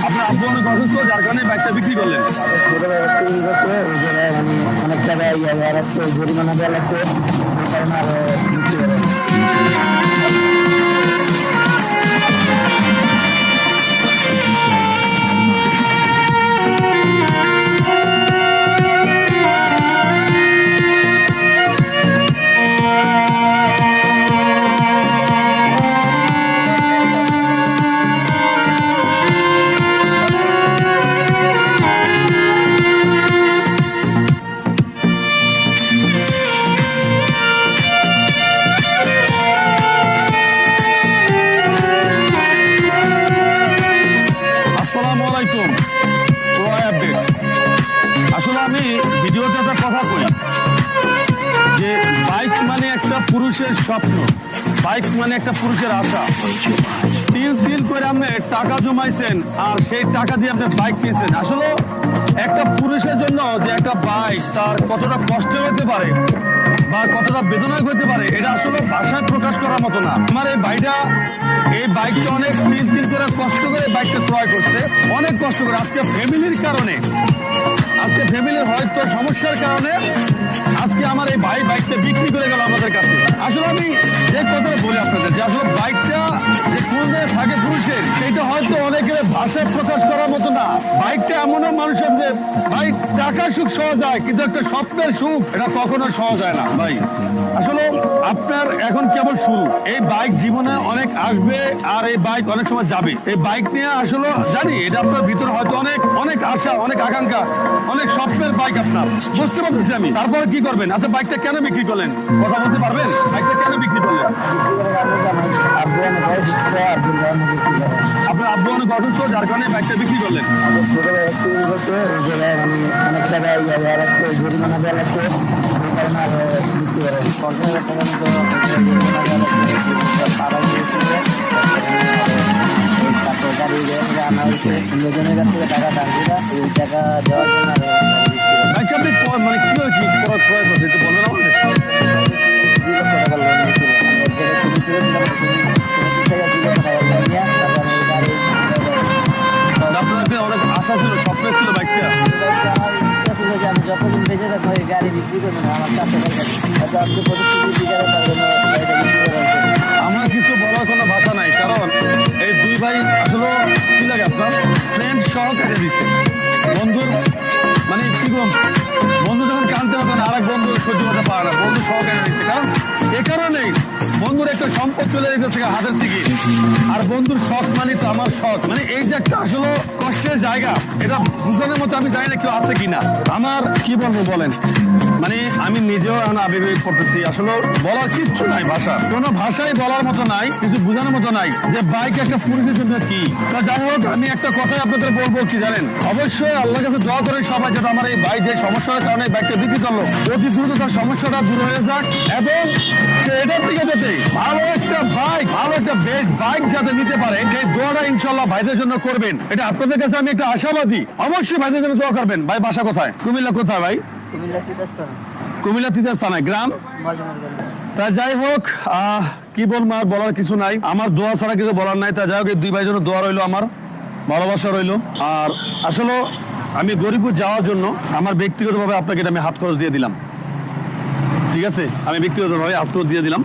আপনার আব্বু অনেক অসুস্থ, যার কারণে বাইকটা বিক্রি করলেন। অনেক টাকায় জরিমানা দেওয়া লাগছে, ওই কারণে আর বিক্রি করেন। আসলে আমি ভিডিওতে একটা কথা কই যে বাইক মানে একটা পুরুষের স্বপ্ন, বাইক মানে একটা পুরুষের আশা। তিল তিল করে আপনি টাকা জমাইছেন আর সেই টাকা দিয়ে আপনি বাইক কিনছেন। আসলে একটা পুরুষের জন্য যে একটা বাইক তার কতটা কষ্ট হতে পারে বা কতটা বেদনা হতে পারে, এটা আসলে ভাষায় প্রকাশ করার মতো না। আমার এই বাইকটা অনেক তিল তিল করে কষ্ট করে বাইকটা ক্রয় করছে, অনেক কষ্ট করে। আজকে ফ্যামিলির কারণে, আজকে ফ্যামিলির হয়তো সমস্যার কারণে আজকে আমার এই বাইকটা বিক্রি করে গেল আমাদের কাছে। আসলে আমি যে কথাটা বলি আপনাদের, যে আসলে বাইকটা যে কোন জায়গায় থাকে পুরুষের, সেইটা হয়তো অনেকের ভাষায় প্রকাশ করার মতো না। বাইকটা এমনও মানুষের যে ভাই টাকার সুখ সহজ হয়, কিন্তু একটা স্বপ্নের সুখ এটা কখনো সহজ হয় না ভাই। আসলে আপনার এখন কেবল শুরু, এই বাইক জীবনে অনেক আসবে আর এই বাইক অনেক সময় যাবে। এই বাইক নিয়ে আসলে জানি এটা আপনার ভিতরে হয়তো অনেক অনেক আশা, অনেক আকাঙ্ক্ষা, অনেক স্বপ্নের বাইক আপনার, বুঝতে পারতেছি আমি। তারপরে কি করবেন? আচ্ছা বাইকটা কেন বিক্রি করলেন, কথা বলতে পারবেন? বাইকটা কেন বিক্রি করলেন? আপনার আব্বু অনেক অসুস্থ, যার কারণে বাইকটা বিক্রি করলেন। অনেক টাকায় জরিমানা দেওয়া লাগছে, ওই কারণে আর বিক্রি করেন। লোকজনের কাছ থেকে টাকা দাম দিলা, ওই টাকা দেওয়ার জন্য বাইকটা আপনি মানে কি ক্রয় করছে একটু বলবেন আমাদের? 2 লক্ষ টাকা লোন আপনার অনেক আশা ছিল, স্বপ্ন ছিল বাইকটা। আমার ইচ্ছা ছিল যে আমি যতদিন বেঁচে থাকবো এই গাড়ি বিক্রি করবো না, আমার কাছে হয়তো আপনি পরিস্থিতি বিকারে তার জন্য গাড়িটা বিক্রি করা হয়েছে। আমার কিছু বলার কোনো ভাষা নাই, কারণ এই দুই ভাই আসলে কি লাগে আপনার ফ্রেন্ড সহকারে দিচ্ছে। বন্ধুর মানে কি বন্ধু যখন কানতে হতো না, আর এক বন্ধু সহ্য করতে পারে না, বন্ধু সহকারে দিচ্ছে। কারণ এ কারণেই বন্ধুর একটা সম্পদ চলে যেতেছে হাতের থেকে, আর বন্ধুর শখ মানে তো আমার শখ। মানে এই যে একটা আসলে কষ্টের জায়গা, এটা বুঝানোর মতো আমি জানি না কেউ আছে কিনা। আমার কি বলবো বলেন, মানে আমি নিজেও এখন আবেগে পড়তেছি। আসলে বলার কিচ্ছু নাই, ভাষা কোনো ভাষাই বলার মতো নাই, কিছু বোঝানোর মতো নাই যে বাইক একটা পুরুষের জন্য কি। তা যাই হোক, আমি একটা কথাই আপনাদের বলবো কি জানেন, অবশ্যই আল্লাহর কাছে দোয়া করেন সবাই যাতে আমার এই বাইক যে সমস্যার কারণে বাইকটা বিক্রি করলো অতি দ্রুত তার সমস্যাটা দূর হয়ে যাক, এবং সে এটার থেকে যাতে ভালো একটা বাইক, ভালো একটা বেস্ট বাইক যাতে নিতে পারে, সেই দোয়াটা ইনশাল্লাহ ভাইদের জন্য করবেন। এটা আপনাদের কাছে আমি একটা আশাবাদী। অবশ্যই ভাইদের জন্য দোয়া করবেন। ভাই বাসা কোথায়? কুমিল্লা কোথায় ভাই? কুমিল্লা তিতাস থানায়, গ্রাম। তা যাই হোক, কি বলবো, আর বলার কিছু নাই। আমার দোয়া ছাড়া কিছু বলার নাই। তা যাই হোক, এই দুই ভাই জন্য দোয়া রইলো, আমার ভালোবাসা রইলো। আর আসলে আমি গরিবপুর যাওয়ার জন্য আমার ব্যক্তিগতভাবে আপনাকে আমি হাত খরচ দিয়ে দিলাম, ঠিক আছে? আমি ব্যক্তিগতভাবে হাত খরচ দিয়ে দিলাম।